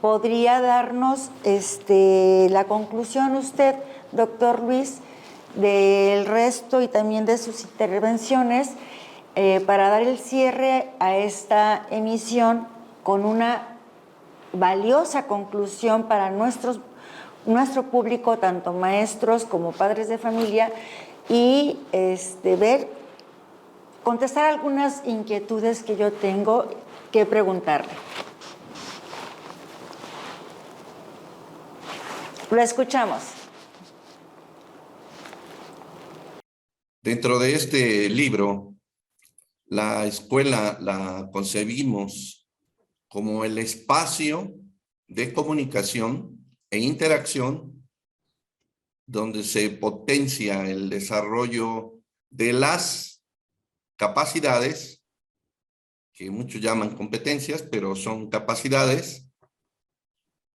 ¿podría darnos la conclusión usted, doctor Luis, del resto y también de sus intervenciones para dar el cierre a esta emisión con una valiosa conclusión para nuestro público, tanto maestros como padres de familia, y contestar algunas inquietudes que yo tengo que preguntarle? Lo escuchamos. Dentro de este libro, la escuela la concebimos como el espacio de comunicación e interacción donde se potencia el desarrollo de las capacidades, que muchos llaman competencias, pero son capacidades.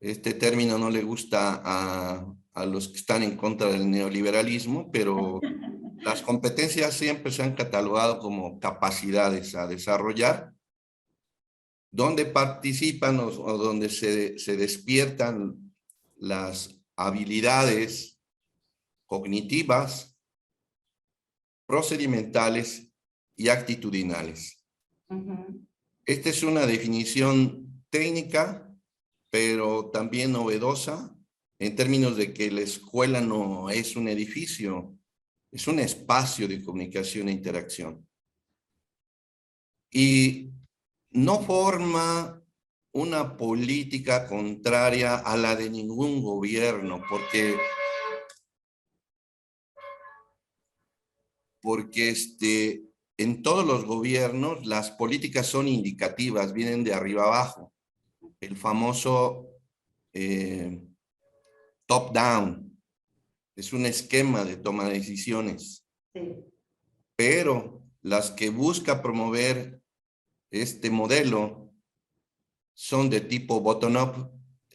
Este término no le gusta a los que están en contra del neoliberalismo, pero las competencias siempre se han catalogado como capacidades a desarrollar, donde participan o donde se despiertan las habilidades cognitivas, procedimentales y actitudinales. Esta es una definición técnica, pero también novedosa, en términos de que la escuela no es un edificio, es un espacio de comunicación e interacción. Y no forma una política contraria a la de ningún gobierno, porque en todos los gobiernos las políticas son indicativas, vienen de arriba abajo. El famoso top-down es un esquema de toma de decisiones. Sí. Pero las que busca promover este modelo son de tipo bottom-up,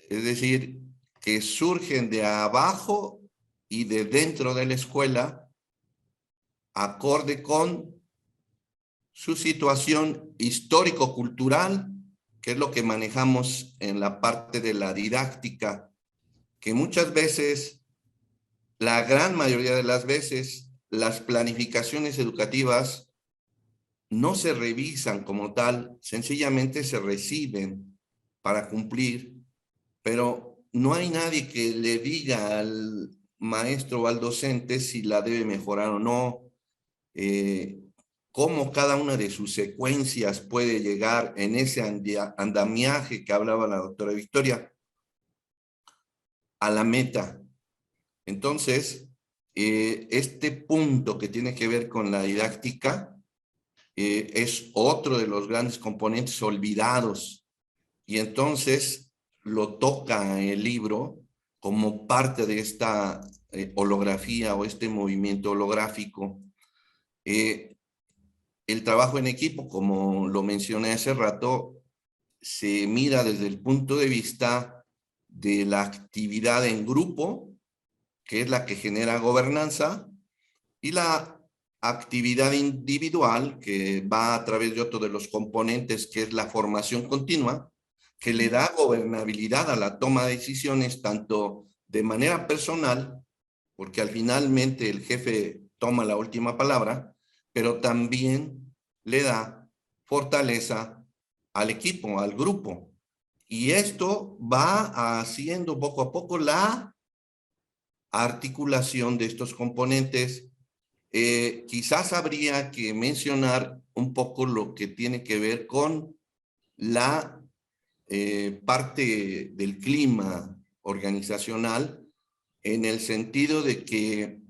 es decir, que surgen de abajo y de dentro de la escuela, acorde con su situación histórico-cultural, que es lo que manejamos en la parte de la didáctica, que muchas veces, la gran mayoría de las veces, las planificaciones educativas no se revisan como tal, sencillamente se reciben para cumplir, pero no hay nadie que le diga al maestro o al docente si la debe mejorar o no, cómo cada una de sus secuencias puede llegar en ese andamiaje que hablaba la doctora Victoria a la meta. Entonces, este punto que tiene que ver con la didáctica es otro de los grandes componentes olvidados, y entonces lo toca el libro como parte de esta holografía o este movimiento holográfico. El trabajo en equipo, como lo mencioné hace rato, se mira desde el punto de vista de la actividad en grupo, que es la que genera gobernanza, y la actividad individual, que va a través de otro de los componentes, que es la formación continua, que le da gobernabilidad a la toma de decisiones, tanto de manera personal, porque al finalmente el jefe toma la última palabra, pero también le da fortaleza al equipo, al grupo. Y esto va haciendo poco a poco la articulación de estos componentes. Quizás habría que mencionar un poco lo que tiene que ver con la parte del clima organizacional, en el sentido de que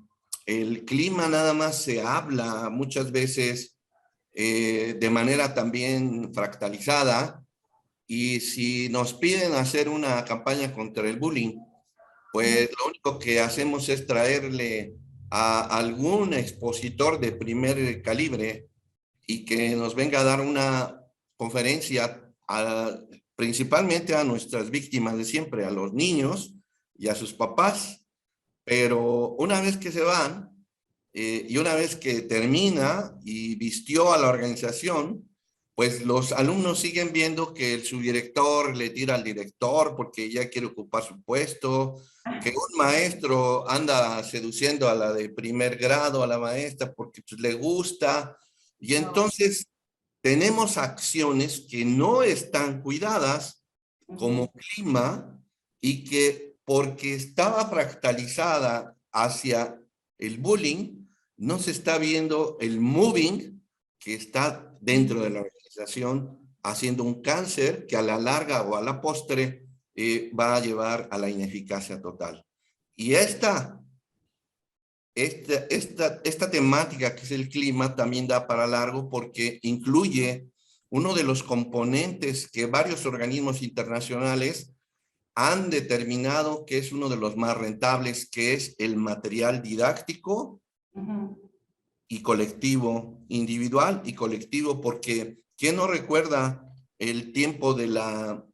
el clima nada más se habla muchas veces de manera también fractalizada, y si nos piden hacer una campaña contra el bullying, pues lo único que hacemos es traerle a algún expositor de primer calibre y que nos venga a dar una conferencia principalmente a nuestras víctimas de siempre, a los niños y a sus papás. Pero una vez que se van y una vez que termina y vistió a la organización, pues los alumnos siguen viendo que el subdirector le tira al director porque ya quiere ocupar su puesto, que un maestro anda seduciendo a la de primer grado, a la maestra, porque pues, le gusta. Y entonces tenemos acciones que no están cuidadas como clima y que porque estaba fractalizada hacia el bullying, no se está viendo el moving que está dentro de la organización haciendo un cáncer que a la larga o a la postre va a llevar a la ineficacia total. Y esta temática que es el clima también da para largo porque incluye uno de los componentes que varios organismos internacionales han determinado que es uno de los más rentables, que es el material didáctico y colectivo, individual y colectivo, porque ¿quién no recuerda el tiempo de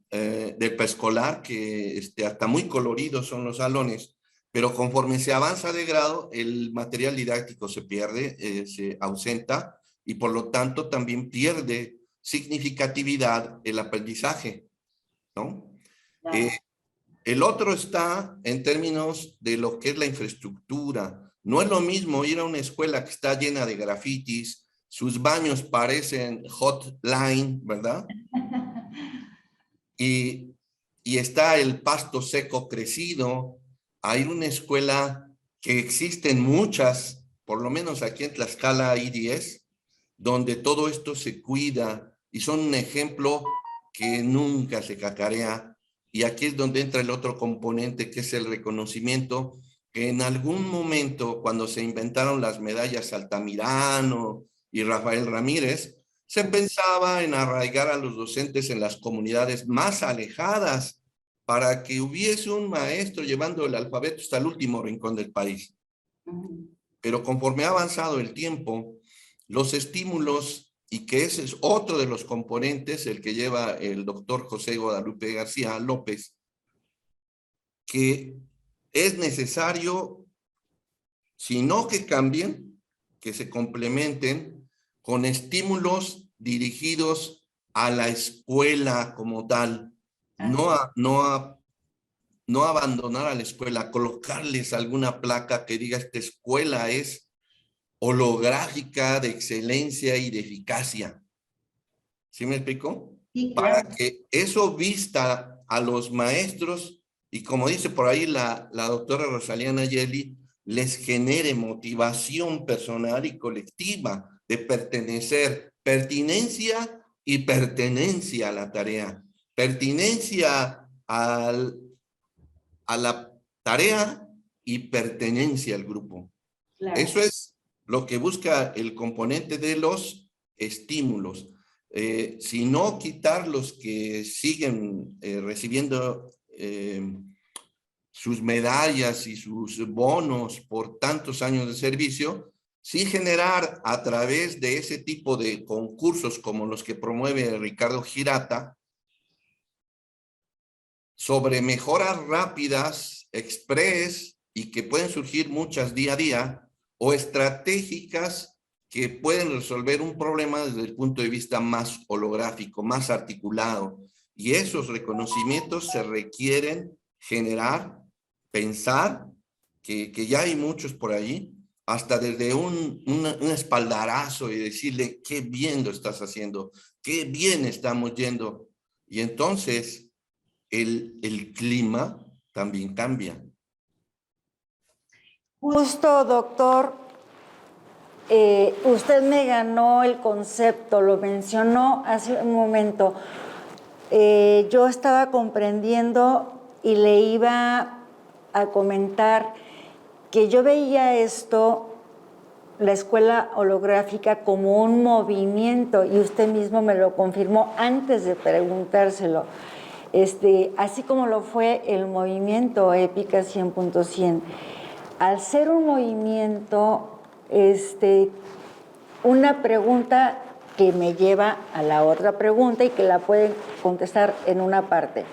del preescolar, que hasta muy coloridos son los salones, pero conforme se avanza de grado, el material didáctico se pierde, se ausenta, y por lo tanto también pierde significatividad el aprendizaje, ¿no? El otro está en términos de lo que es la infraestructura. No es lo mismo ir a una escuela que está llena de grafitis, sus baños parecen hotline, ¿verdad? Y, y está el pasto seco crecido. Hay una escuela que existen muchas, por lo menos aquí en Tlaxcala hay 10, donde todo esto se cuida y son un ejemplo que nunca se cacarea. Y aquí es donde entra el otro componente, que es el reconocimiento, que en algún momento, cuando se inventaron las medallas Altamirano y Rafael Ramírez, se pensaba en arraigar a los docentes en las comunidades más alejadas para que hubiese un maestro llevando el alfabeto hasta el último rincón del país. Pero conforme ha avanzado el tiempo, los estímulos, y que ese es otro de los componentes, el que lleva el doctor José Guadalupe García López, que es necesario, si no que cambien, que se complementen con estímulos dirigidos a la escuela como tal, no abandonar a la escuela, colocarles alguna placa que diga esta escuela es holográfica de excelencia y de eficacia. ¿Sí me explico? Sí, Para claro. que eso vista a los maestros y como dice por ahí la doctora Rosaliana Yeli, les genere motivación personal y colectiva de pertenecer, pertinencia y pertenencia a la tarea, pertinencia a la tarea y pertenencia al grupo. Claro. Eso es lo que busca el componente de los estímulos. Si no quitar los que siguen recibiendo sus medallas y sus bonos por tantos años de servicio, sí generar a través de ese tipo de concursos como los que promueve Ricardo Girata, sobre mejoras rápidas, express, y que pueden surgir muchas día a día, o estratégicas que pueden resolver un problema desde el punto de vista más holográfico, más articulado. Y esos reconocimientos se requieren generar, pensar, que ya hay muchos por allí, hasta desde un espaldarazo y decirle, qué bien lo estás haciendo, qué bien estamos yendo. Y entonces el clima también cambia. Justo, doctor, usted me ganó el concepto, lo mencionó hace un momento. Yo estaba comprendiendo y le iba a comentar que yo veía esto, la escuela holográfica, como un movimiento, y usted mismo me lo confirmó antes de preguntárselo. Así como lo fue el movimiento Épica 100.100. Al ser un movimiento, una pregunta que me lleva a la otra pregunta y que la pueden contestar en una parte.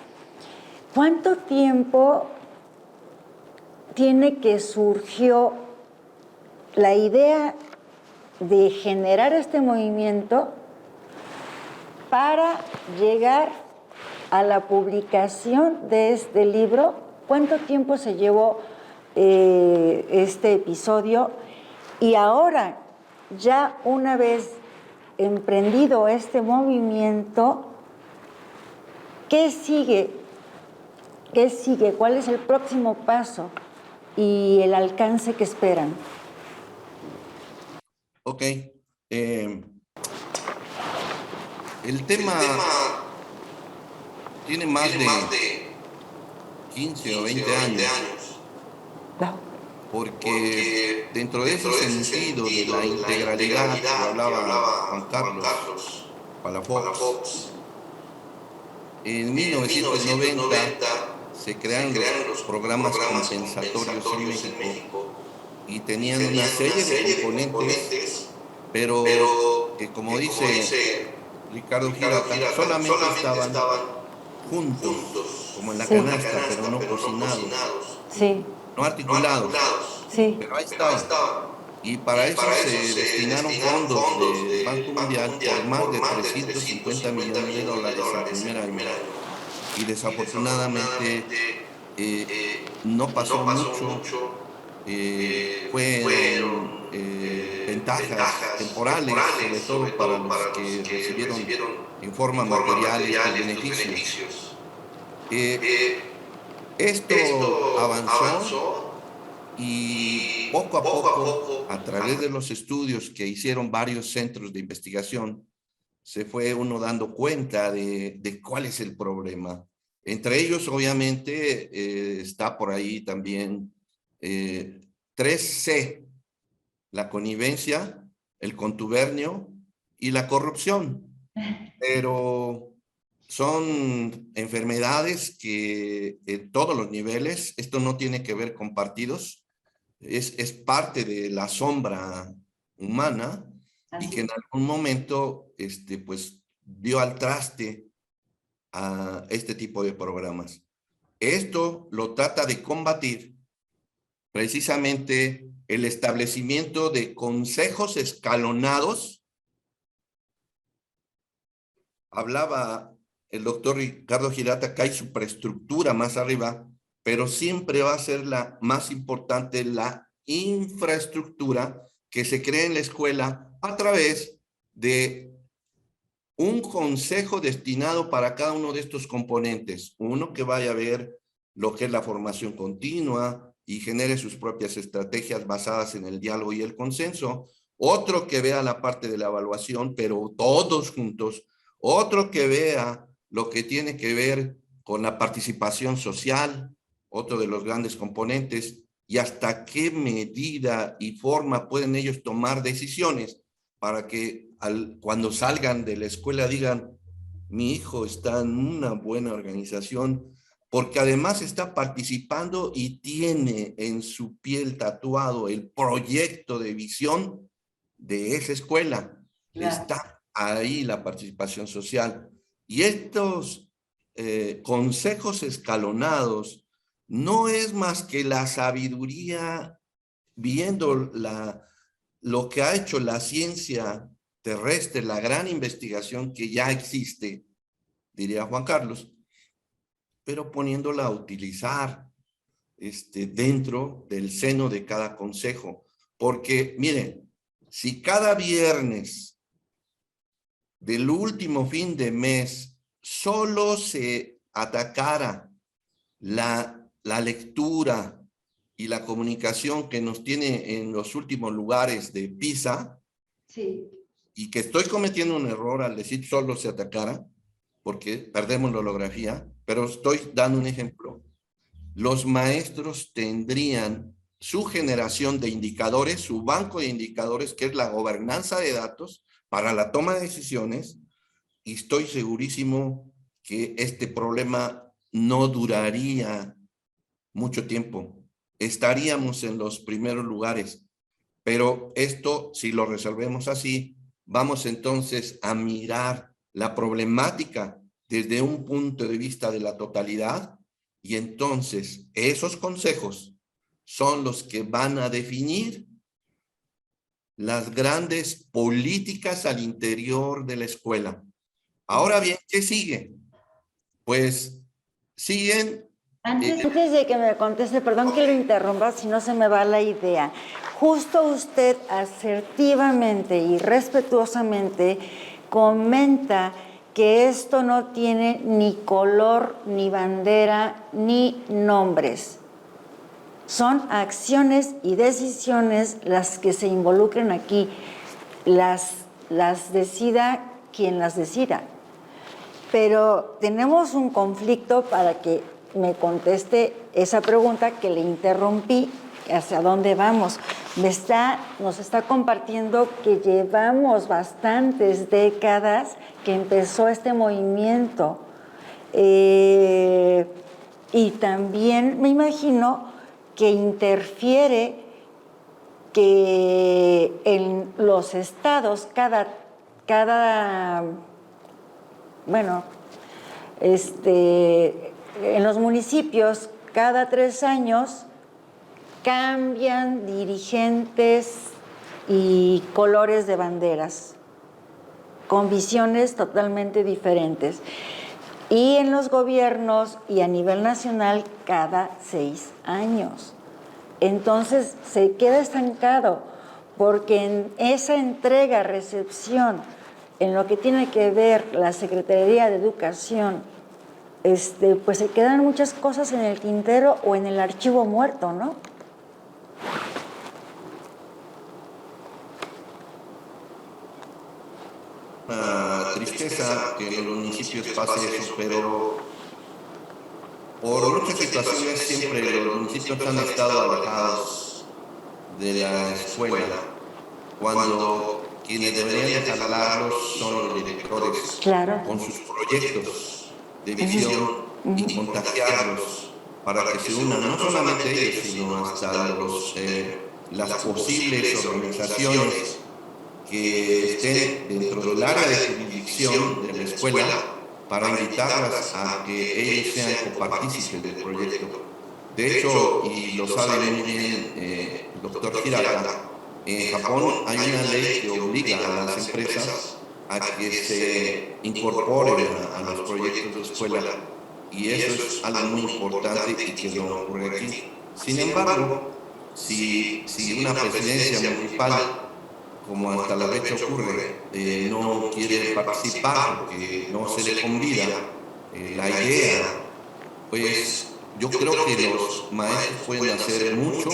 ¿Cuánto tiempo tiene que surgió la idea de generar este movimiento para llegar a la publicación de este libro? ¿Cuánto tiempo se llevó este episodio? Y ahora, ya una vez emprendido este movimiento, ¿qué sigue? ¿Qué sigue? ¿Cuál es el próximo paso y el alcance que esperan? Ok. El tema tiene más de 15 o 20 años, porque dentro de ese sentido de la integralidad que hablaba Juan Carlos Palafox, en 1990 se crearon los programas compensatorios en México y tenían una serie de componentes, pero que, como dice Ricardo Girata, solamente estaban juntos, como en la canasta, pero no cocinados, no articulados, pero ahí estaban. Y para eso se destinaron fondos del Banco Mundial por más de 350 millones de dólares el primer año. Y desafortunadamente no pasó mucho, fueron ventajas temporales, sobre todo para los que recibieron en forma material estos beneficios. Esto avanzó y poco a poco, a través de los estudios que hicieron varios centros de investigación, se fue uno dando cuenta de cuál es el problema. Entre ellos, obviamente, está por ahí también 3C, la connivencia, el contubernio y la corrupción. Pero son enfermedades que en todos los niveles, esto no tiene que ver con partidos, es parte de la sombra humana. Así. Y que en algún momento pues, dio al traste a este tipo de programas. Esto lo trata de combatir precisamente el establecimiento de consejos escalonados. Hablaba el doctor Ricardo Girata que hay superestructura más arriba, pero siempre va a ser la más importante la infraestructura que se crea en la escuela a través de un consejo destinado para cada uno de estos componentes. Uno que vaya a ver lo que es la formación continua y genere sus propias estrategias basadas en el diálogo y el consenso. Otro que vea la parte de la evaluación, pero todos juntos. Otro que vea lo que tiene que ver con la participación social, otro de los grandes componentes, y hasta qué medida y forma pueden ellos tomar decisiones para que cuando salgan de la escuela digan, mi hijo está en una buena organización, porque además está participando y tiene en su piel tatuado el proyecto de visión de esa escuela. Claro. Está ahí la participación social. Y estos consejos escalonados no es más que la sabiduría viendo lo que ha hecho la ciencia terrestre, la gran investigación que ya existe, diría Juan Carlos, pero poniéndola a utilizar dentro del seno de cada consejo. Porque, miren, si cada viernes del último fin de mes solo se atacara la lectura y la comunicación que nos tiene en los últimos lugares de PISA, sí. Y que estoy cometiendo un error al decir solo se atacara, porque perdemos la holografía, pero estoy dando un ejemplo. Los maestros tendrían su generación de indicadores, su banco de indicadores, que es la gobernanza de datos para la toma de decisiones, y estoy segurísimo que este problema no duraría mucho tiempo. Estaríamos en los primeros lugares, pero esto, si lo resolvemos así, vamos entonces a mirar la problemática desde un punto de vista de la totalidad, y entonces esos consejos son los que van a definir las grandes políticas al interior de la escuela. Ahora bien, ¿qué sigue? Pues siguen... Antes de que me conteste, perdón que lo interrumpa, si no se me va la idea. Justo usted asertivamente y respetuosamente comenta que esto no tiene ni color, ni bandera, ni nombres. Son acciones y decisiones las que se involucran aquí. Las decida quien las decida. Pero tenemos un conflicto para que me conteste esa pregunta que le interrumpí, hacia dónde vamos. Nos está compartiendo que llevamos bastantes décadas que empezó este movimiento. Y también me imagino que interfiere que en los estados, en los municipios, cada 3 años cambian dirigentes y colores de banderas, con visiones totalmente diferentes. Y en los gobiernos y a nivel nacional cada 6 años. Entonces se queda estancado, porque en esa entrega-recepción, en lo que tiene que ver la Secretaría de Educación, pues se quedan muchas cosas en el tintero o en el archivo muerto, ¿no? Una tristeza que en los municipios pase eso, pero por muchas situaciones siempre los municipios han estado alejados de la escuela, cuando quienes deberían de jalarlos son los directores, claro, con sus proyectos de visión y contagiarlos para que se unan, no solamente ellos, sino hasta las posibles organizaciones que estén dentro del área de jurisdicción de la escuela, para invitarlas a que ellos sean copartícipes del proyecto. De hecho, y lo sabe muy bien el doctor Hirata, en Japón hay una ley que obliga a las empresas a que se incorporen a los proyectos de escuela, y eso es algo muy importante y que no ocurre aquí. Sin embargo, si una presidencia municipal, como hasta la fecha ocurre, no quiere participar porque no se le convida la idea, pues yo creo que los maestros pueden hacer mucho.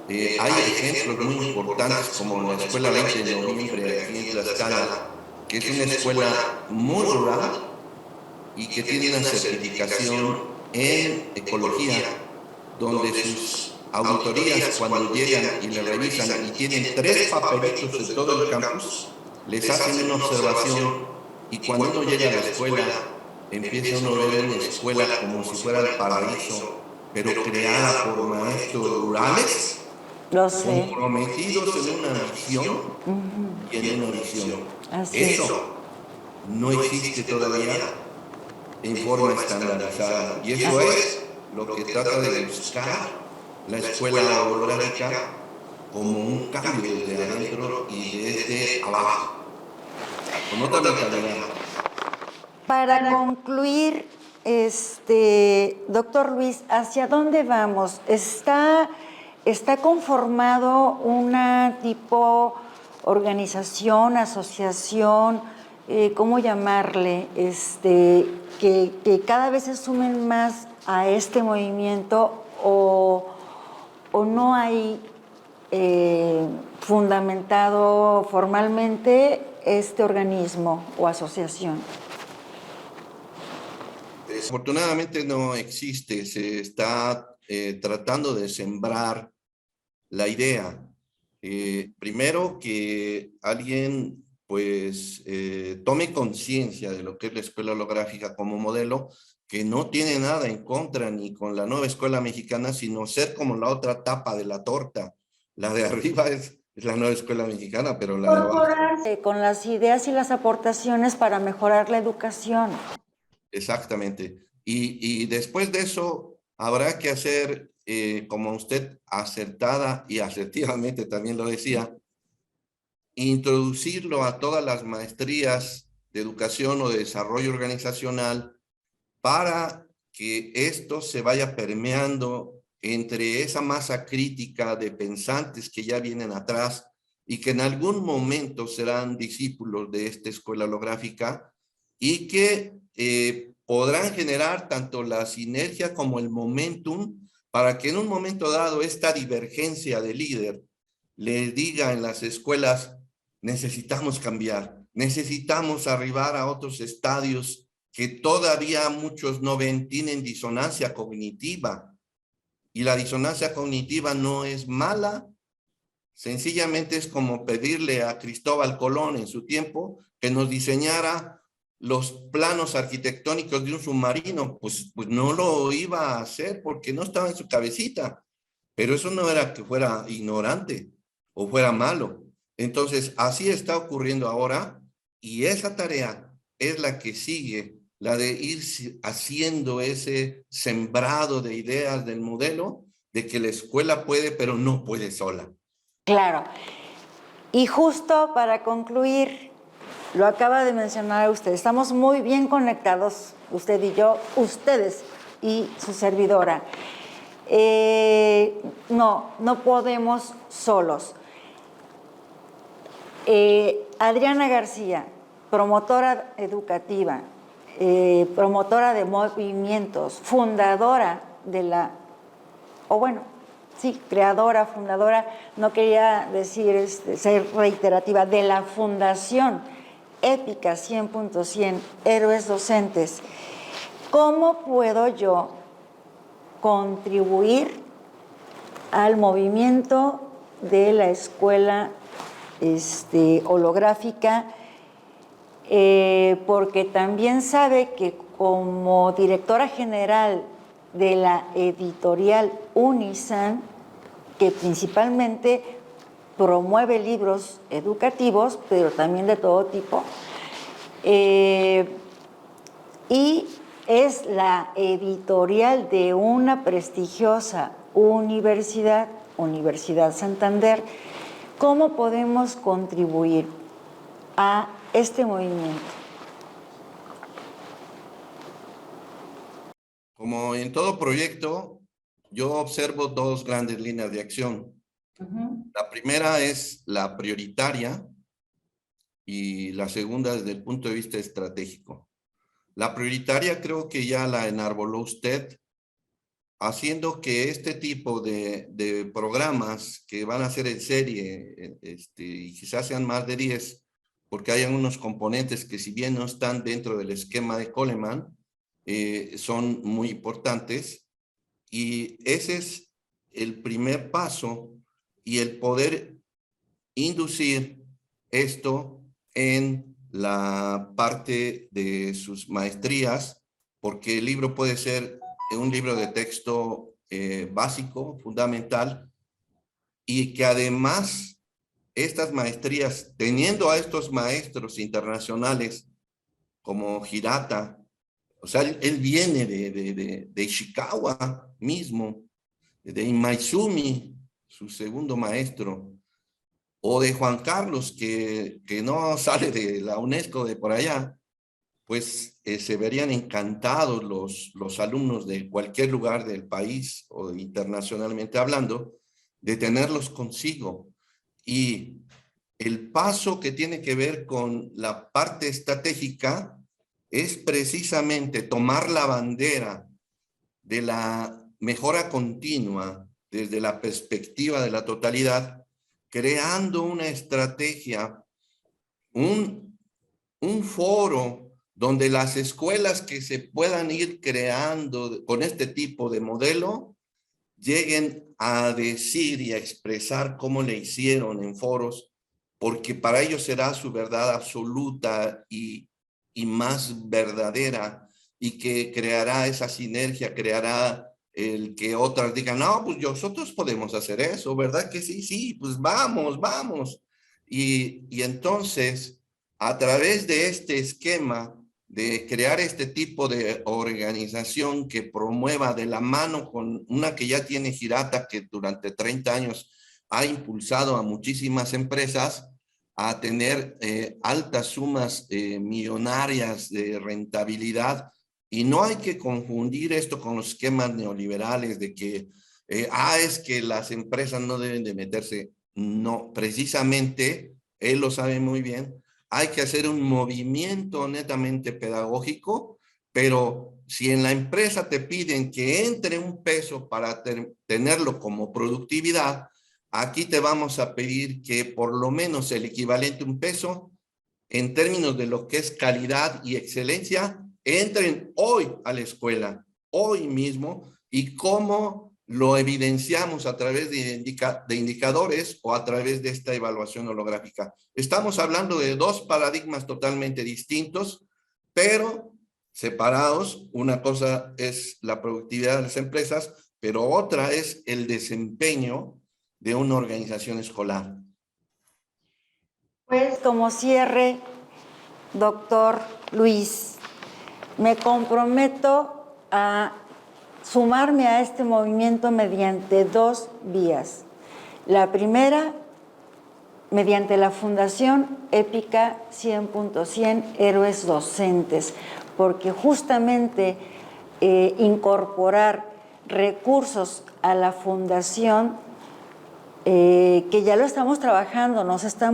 Hay ejemplos muy importantes como la Escuela 20 de Noviembre aquí en Tlaxcala, que es una escuela muy rural y que tiene una certificación en ecología, donde sus auditorías, cuando llegan y le revisan y tienen 3 papelitos en todo el campus, les hacen una observación, y cuando uno llega a la escuela, empieza uno a ver una escuela como si fuera el paraíso, pero creada por maestros rurales, comprometidos en una visión y en una visión. Eso no existe todavía en forma estandarizada, y eso es lo que trata de buscar la escuela holográfica, como un cambio desde adentro y desde abajo, con otra mentalidad. Para concluir, doctor Luis, ¿hacia dónde vamos? ¿Está conformado una tipo organización, asociación, cómo llamarle, que cada vez se sumen más a este movimiento, o no hay fundamentado formalmente este organismo o asociación? Desafortunadamente no existe, se está tratando de sembrar la idea. Primero, que alguien pues tome conciencia de lo que es la escuela holográfica como modelo, que no tiene nada en contra ni con la nueva escuela mexicana, sino ser como la otra tapa de la torta. La de arriba es la nueva escuela mexicana, pero la de abajo... Con las ideas y las aportaciones para mejorar la educación. Exactamente. Y después de eso habrá que hacer, como usted acertada y asertivamente también lo decía, introducirlo a todas las maestrías de educación o de desarrollo organizacional para que esto se vaya permeando entre esa masa crítica de pensantes que ya vienen atrás y que en algún momento serán discípulos de esta escuela holográfica y que podrán generar tanto la sinergia como el momentum para que en un momento dado esta divergencia de líder le diga en las escuelas: necesitamos cambiar, necesitamos arribar a otros estadios que todavía muchos no ven, tienen disonancia cognitiva. Y la disonancia cognitiva no es mala, sencillamente es como pedirle a Cristóbal Colón en su tiempo que nos diseñara los planos arquitectónicos de un submarino. Pues no lo iba a hacer porque no estaba en su cabecita. Pero eso no era que fuera ignorante o fuera malo. Entonces, así está ocurriendo ahora, y esa tarea es la que sigue, la de ir haciendo ese sembrado de ideas del modelo, de que la escuela puede, pero no puede sola. Claro. Y justo para concluir, lo acaba de mencionar usted, estamos muy bien conectados, usted y yo, ustedes y su servidora. No podemos solos. Adriana García, promotora educativa, promotora de movimientos, fundadora de la, creadora, fundadora, no quería decir ser reiterativa, de la Fundación Épica 100.100, Héroes Docentes. ¿Cómo puedo yo contribuir al movimiento de la escuela holográfica? Porque también sabe que como directora general de la editorial Unisan, que principalmente promueve libros educativos, pero también de todo tipo, y es la editorial de una prestigiosa universidad, Universidad Santander. ¿Cómo podemos contribuir a este movimiento? Como en todo proyecto, yo observo dos grandes líneas de acción. La primera es la prioritaria y la segunda desde el punto de vista estratégico. La prioritaria creo que ya la enarboló usted, haciendo que este tipo de programas que van a ser en serie, y quizás sean más de 10, porque hay algunos componentes que si bien no están dentro del esquema de Coleman, son muy importantes, y ese es el primer paso, y el poder inducir esto en la parte de sus maestrías, porque el libro puede ser un libro de texto básico, fundamental, y que además estas maestrías, teniendo a estos maestros internacionales como Hirata, o sea, él viene de Ishikawa mismo, de Imaizumi, su segundo maestro, o de Juan Carlos, que no sale de la UNESCO de por allá, pues se verían encantados los alumnos de cualquier lugar del país o internacionalmente hablando, de tenerlos consigo. Y el paso que tiene que ver con la parte estratégica es precisamente tomar la bandera de la mejora continua desde la perspectiva de la totalidad, creando una estrategia, un foro donde las escuelas que se puedan ir creando con este tipo de modelo lleguen a decir y a expresar cómo le hicieron en foros, porque para ellos será su verdad absoluta y más verdadera, y que creará esa sinergia, creará el que otras digan: no, pues nosotros podemos hacer eso, ¿verdad que sí? Sí, pues vamos. Y entonces, a través de este esquema de crear este tipo de organización que promueva de la mano con una que ya tiene Hirata, que durante 30 años ha impulsado a muchísimas empresas, a tener altas sumas millonarias de rentabilidad. Y no hay que confundir esto con los esquemas neoliberales de que, es que las empresas no deben de meterse. No, precisamente, él lo sabe muy bien, hay que hacer un movimiento netamente pedagógico, pero si en la empresa te piden que entre un peso para tenerlo como productividad, aquí te vamos a pedir que por lo menos el equivalente a un peso, en términos de lo que es calidad y excelencia, entren hoy a la escuela, hoy mismo, y cómo lo evidenciamos a través de indicadores o a través de esta evaluación holográfica. Estamos hablando de dos paradigmas totalmente distintos, pero separados. Una cosa es la productividad de las empresas, pero otra es el desempeño de una organización escolar. Pues como cierre, doctor Luis, me comprometo a sumarme a este movimiento mediante dos vías. La primera, mediante la Fundación Épica 100.100 Héroes Docentes, porque justamente incorporar recursos a la fundación, que ya lo estamos trabajando, nos está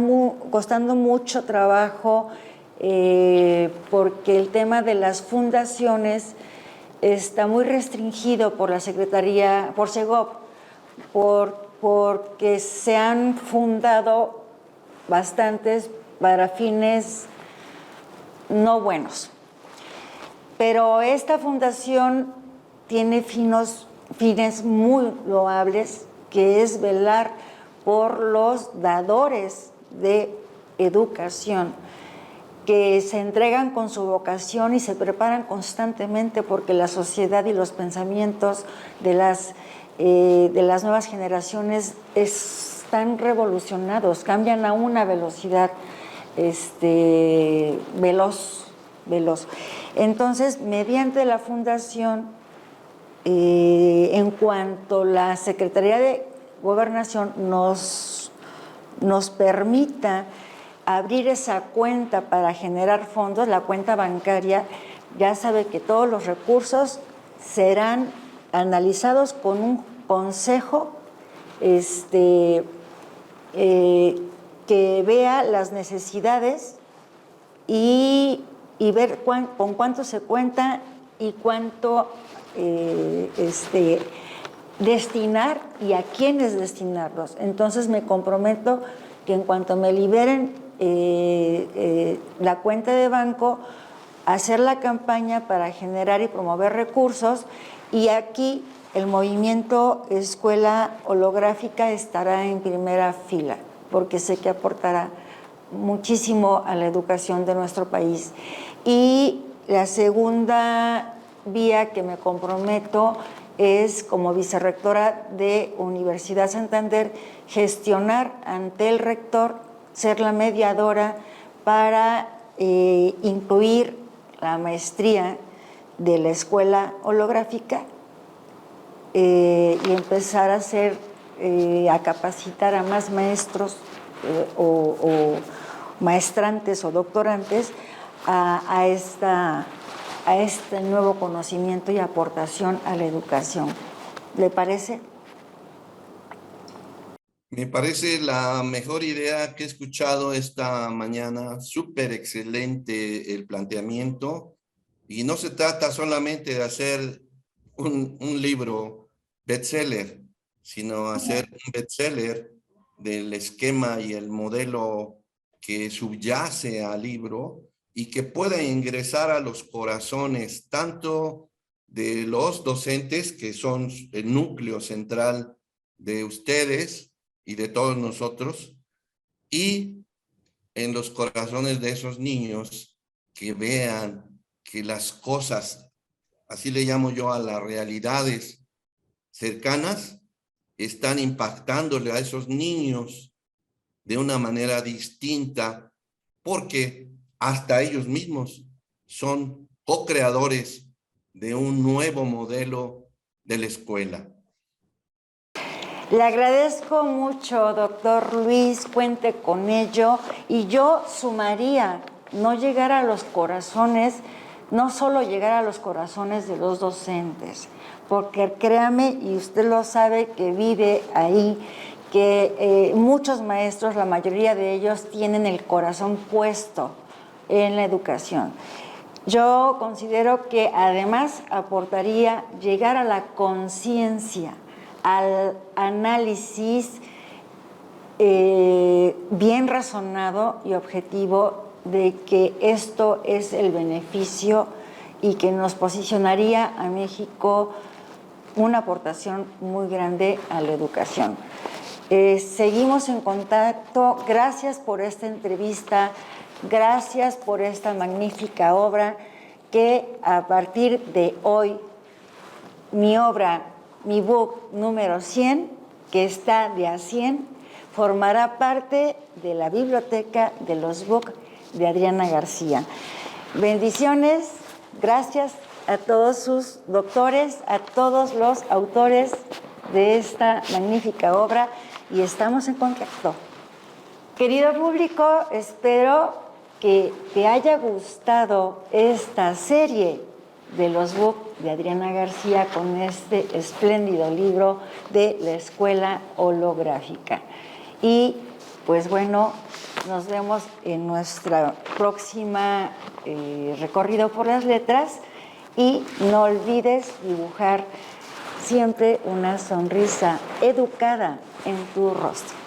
costando mucho trabajo, porque el tema de las fundaciones está muy restringido por la Secretaría, por Segov, porque se han fundado bastantes para fines no buenos. Pero esta fundación tiene fines muy loables, que es velar por los dadores de educación, que se entregan con su vocación y se preparan constantemente porque la sociedad y los pensamientos de las nuevas generaciones están revolucionados, cambian a una velocidad veloz. Entonces, mediante la fundación, en cuanto la Secretaría de Gobernación nos permita abrir esa cuenta para generar fondos, la cuenta bancaria, ya sabe que todos los recursos serán analizados con un consejo que vea las necesidades y ver con cuánto se cuenta y cuánto destinar y a quiénes destinarlos. Entonces me comprometo que en cuanto me liberen la cuenta de banco, hacer la campaña para generar y promover recursos, y aquí el movimiento Escuela Holográfica estará en primera fila, porque sé que aportará muchísimo a la educación de nuestro país. Y la segunda vía que me comprometo es, como vicerrectora de Universidad Santander, gestionar ante el rector, ser la mediadora para incluir la maestría de la escuela holográfica y empezar a a capacitar a más maestros o maestrantes o doctorantes a este nuevo conocimiento y aportación a la educación. ¿Le parece? Me parece la mejor idea que he escuchado esta mañana. Súper excelente el planteamiento. Y no se trata solamente de hacer un libro bestseller, sino hacer un bestseller del esquema y el modelo que subyace al libro y que pueda ingresar a los corazones tanto de los docentes, que son el núcleo central de ustedes y de todos nosotros, y en los corazones de esos niños, que vean que las cosas, así le llamo yo a las realidades cercanas, están impactándole a esos niños de una manera distinta, porque hasta ellos mismos son co-creadores de un nuevo modelo de la escuela. Le agradezco mucho, doctor Luis, cuente con ello. Y yo sumaría, no llegar a los corazones, no solo llegar a los corazones de los docentes, porque créame, y usted lo sabe que vive ahí, que muchos maestros, la mayoría de ellos, tienen el corazón puesto en la educación. Yo considero que además aportaría llegar a la conciencia, al análisis bien razonado y objetivo de que esto es el beneficio y que nos posicionaría a México una aportación muy grande a la educación. Seguimos en contacto. Gracias por esta entrevista, gracias por esta magnífica obra que a partir de hoy, mi obra, mi book número 100, que está de a 100, formará parte de la biblioteca de los books de Adriana García. Bendiciones, gracias a todos sus doctores, a todos los autores de esta magnífica obra y estamos en contacto. Querido público, espero que te haya gustado esta serie de los books de Adriana García con este espléndido libro de la Escuela Holográfica. Y pues bueno, nos vemos en nuestra próxima recorrido por las letras y no olvides dibujar siempre una sonrisa educada en tu rostro.